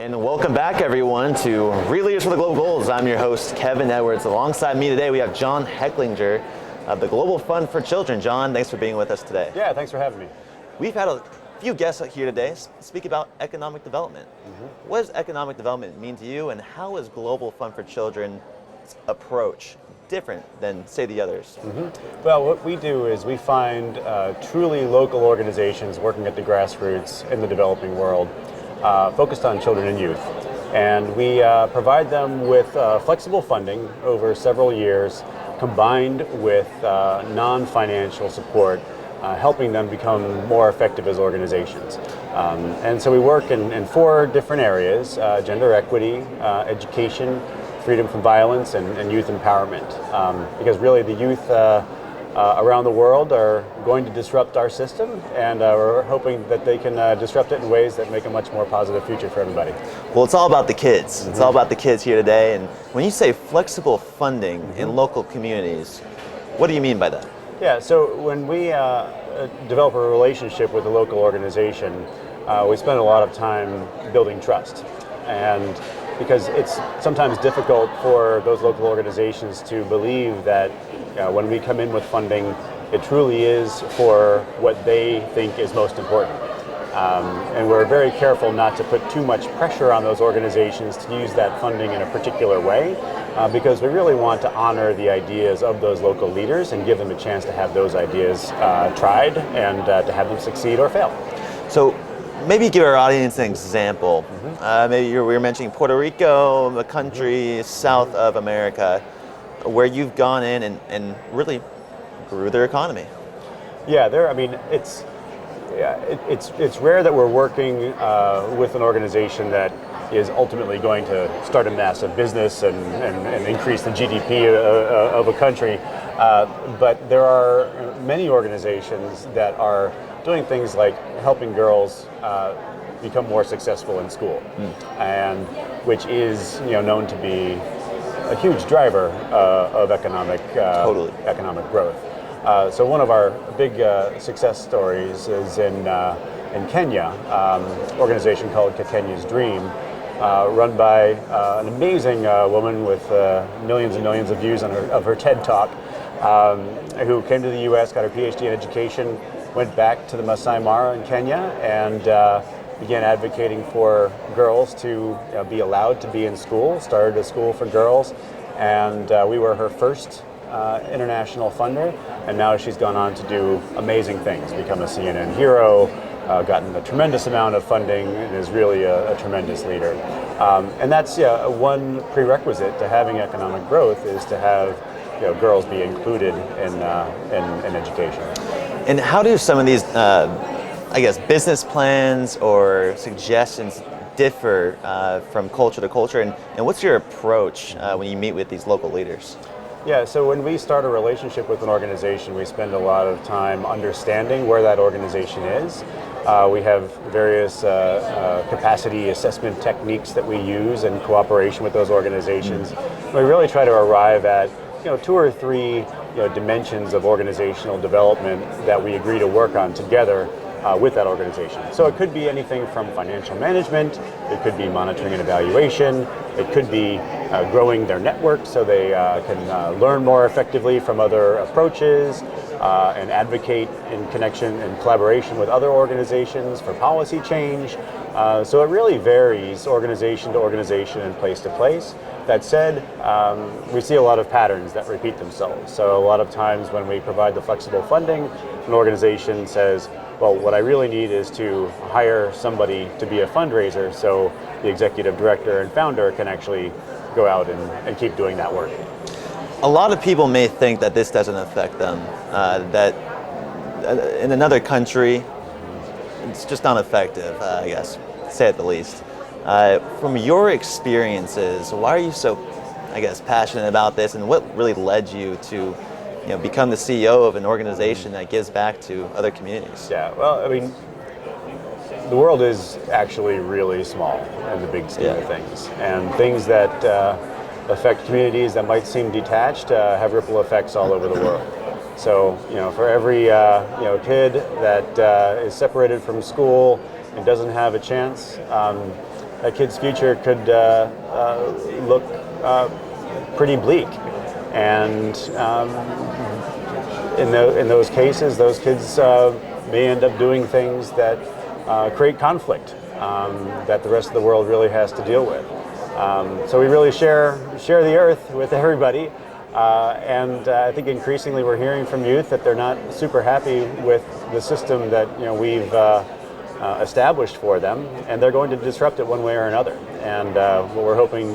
And welcome back, everyone, to Real Leaders for the Global Goals. I'm your host, Kevin Edwards. Alongside me today, we have John Hecklinger of the Global Fund for Children. John, thanks for being with us today. Yeah, thanks for having me. We've had a few guests here today speak about economic development. What does economic development mean to you, and how is Global Fund for Children's approach different than, say, the others? Well, what we do is we find truly local organizations working at the grassroots in the developing world, focused on children and youth. And we provide them with flexible funding over several years, combined with non-financial support, helping them become more effective as organizations. And so we work in four different areas: gender equity, education, freedom from violence, and youth empowerment. Because really the youth around the world are going to disrupt our system, and we're hoping that they can disrupt it in ways that make a much more positive future for everybody. Well, it's all about the kids. It's all about the kids here today. And when you say flexible funding in local communities, what do you mean by that? Yeah, so when we develop a relationship with a local organization, we spend a lot of time building trust. And because it's sometimes difficult for those local organizations to believe that when we come in with funding, it truly is for what they think is most important. And we're very careful not to put too much pressure on those organizations to use that funding in a particular way, because we really want to honor the ideas of those local leaders and give them a chance to have those ideas tried and to have them succeed or fail. So maybe give our audience an example. Maybe we were mentioning Puerto Rico, a country south of America, where you've gone in and really grew their economy. Yeah, it's rare that we're working with an organization that is ultimately going to start a massive business and increase the GDP of a country. But there are many organizations that are doing things like helping girls become more successful in school, and which is known to be a huge driver of economic growth. So one of our big success stories is in Kenya, an organization called Kenya's Dream, run by an amazing woman with millions and millions of views of her TED Talk, who came to the U.S., got her PhD in education, went back to the Masai Mara in Kenya, and began advocating for girls to be allowed to be in school, started a school for girls, and we were her first international funder, and now she's gone on to do amazing things, become a CNN hero, gotten a tremendous amount of funding, and is really a tremendous leader. And that's one prerequisite to having economic growth, is to have girls be included in education. And how do some of these, business plans or suggestions differ from culture to culture? And what's your approach when you meet with these local leaders? Yeah, so when we start a relationship with an organization, we spend a lot of time understanding where that organization is. We have various capacity assessment techniques that we use in cooperation with those organizations. We really try to arrive at two or three dimensions of organizational development that we agree to work on together with that organization. So it could be anything from financial management, it could be monitoring and evaluation, it could be growing their network so they can learn more effectively from other approaches and advocate in connection and collaboration with other organizations for policy change. So it really varies organization to organization and place to place. That said, we see a lot of patterns that repeat themselves. So a lot of times when we provide the flexible funding, an organization says, well, what I really need is to hire somebody to be a fundraiser so the executive director and founder can actually go out and keep doing that work. A lot of people may think that this doesn't affect them, that in another country, it's just not effective, I guess, to say at the least. From your experiences, why are you so, passionate about this, and what really led you to become the CEO of an organization that gives back to other communities? Yeah, well, the world is actually really small in the big scheme of things, and things that affect communities that might seem detached have ripple effects all over the world. So, for every kid that is separated from school and doesn't have a chance, a kid's future could look pretty bleak. And in those cases, those kids may end up doing things that create conflict that the rest of the world really has to deal with. So we really share the earth with everybody. And I think increasingly we're hearing from youth that they're not super happy with the system that we've established for them, and they're going to disrupt it one way or another. And what we're hoping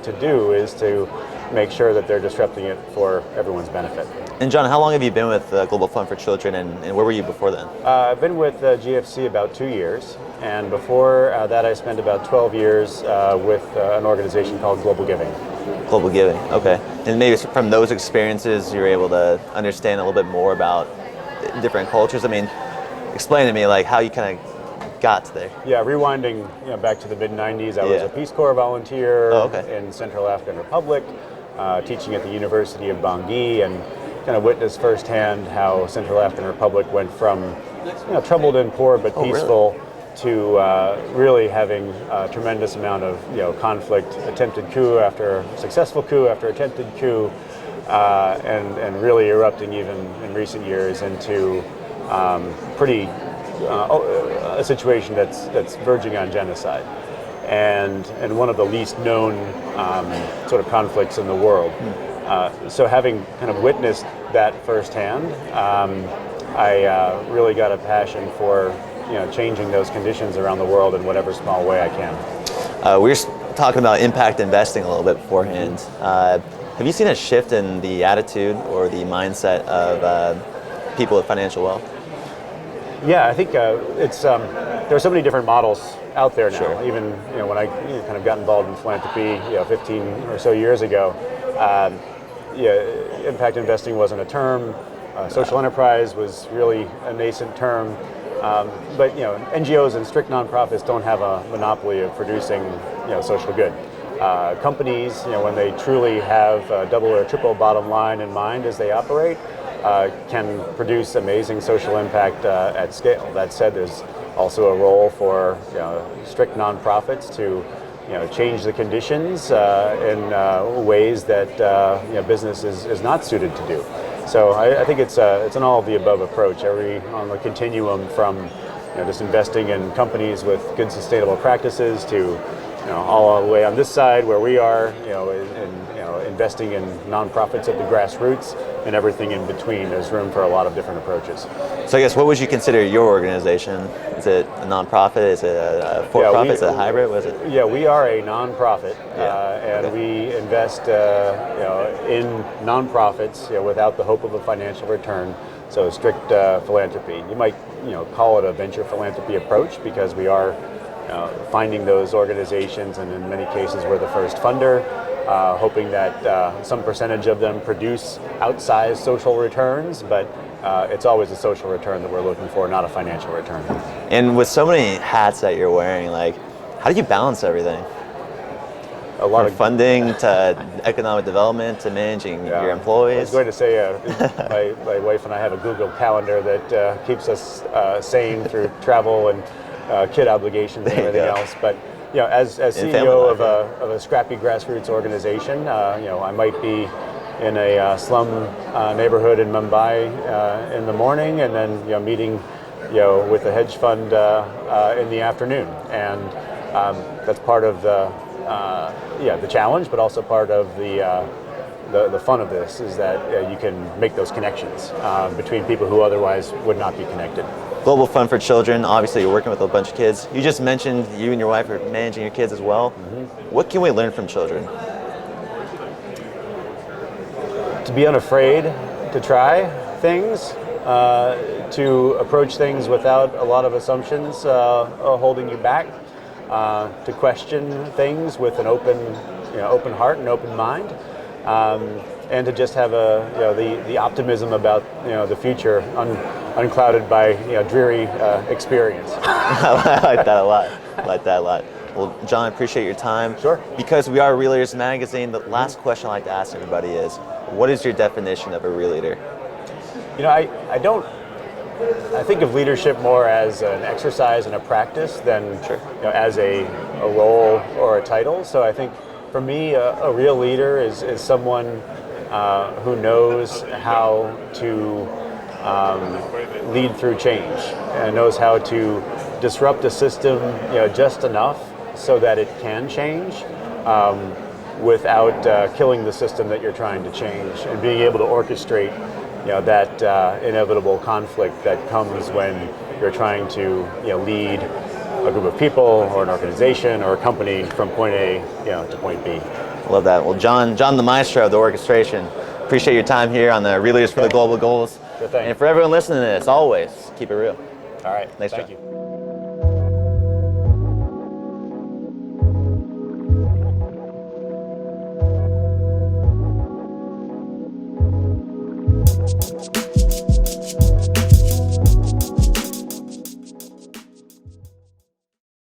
to do is to make sure that they're disrupting it for everyone's benefit. And John, how long have you been with Global Fund for Children, and where were you before then? I've been with GFC about 2 years, and before that I spent about 12 years with an organization called Global Giving. Global Giving, okay. And maybe from those experiences you're able to understand a little bit more about different cultures. I mean, explain to me like how you kind of got there. Yeah, rewinding back to the mid-90s, I was a Peace Corps volunteer in Central African Republic, teaching at the University of Bangui, and kind of witnessed firsthand how Central African Republic went from troubled and poor but peaceful, really? To really having a tremendous amount of conflict, attempted coup after successful coup after attempted coup, and really erupting even in recent years into a situation that's verging on genocide, and one of the least known sort of conflicts in the world. So having kind of witnessed that firsthand, I really got a passion for changing those conditions around the world in whatever small way I can. We were talking about impact investing a little bit beforehand. Have you seen a shift in the attitude or the mindset of people with financial wealth? Yeah, I think it's there are so many different models out there now. Sure. Even when I kind of got involved in philanthropy 15 or so years ago, impact investing wasn't a term. Social enterprise was really a nascent term. But NGOs and strict nonprofits don't have a monopoly of producing social good. Companies, when they truly have a double or triple bottom line in mind as they operate, can produce amazing social impact at scale. That said, there's also a role for strict nonprofits to change the conditions in ways that business is not suited to do. So I think it's an all of the above approach, on the continuum from just investing in companies with good sustainable practices to all the way on this side where we are, investing in nonprofits at the grassroots and everything in between. There's room for a lot of different approaches. So I guess what would you consider your organization? Is it a nonprofit? Is it a for-profit? Is it a hybrid? What is it? Yeah, we are a nonprofit, and we invest in nonprofits without the hope of a financial return. So strict philanthropy. You might call it a venture philanthropy approach because we are finding those organizations, and in many cases we're the first funder, hoping that some percentage of them produce outsized social returns, but it's always a social return that we're looking for, not a financial return. And with so many hats that you're wearing, like, how do you balance everything? A lot From of funding to economic development to managing your employees. I was going to say, my wife and I have a Google Calendar that keeps us sane through travel and kid obligations and everything else. But as CEO of a scrappy grassroots organization, I might be in a slum neighborhood in Mumbai in the morning, and then meeting with a hedge fund in the afternoon, and that's part of the challenge, but also part of the fun of this is that you can make those connections between people who otherwise would not be connected. Global Fund for Children, obviously you're working with a bunch of kids. You just mentioned you and your wife are managing your kids as well. Mm-hmm. What can we learn from children? To be unafraid to try things, to approach things without a lot of assumptions holding you back, to question things with an open heart and open mind, and to just have the optimism about the future unclouded by dreary experience. I like that a lot. Well, John, I appreciate your time. Sure. Because we are Real Leaders Magazine, the last question I like to ask everybody is, what is your definition of a real leader? I don't I think of leadership more as an exercise and a practice than as a role or a title. So I think for me, a real leader is someone who knows how to lead through change and knows how to disrupt a system, just enough so that it can change without killing the system that you're trying to change, and being able to orchestrate that inevitable conflict that comes when you're trying to lead a group of people or an organization or a company from point A to point B. Love that. Well, John the maestro of the orchestration, appreciate your time here on the Leaders for the Global Goals. Good thing. And for everyone listening to this, always keep it real. All right. Thanks, Thank John. you.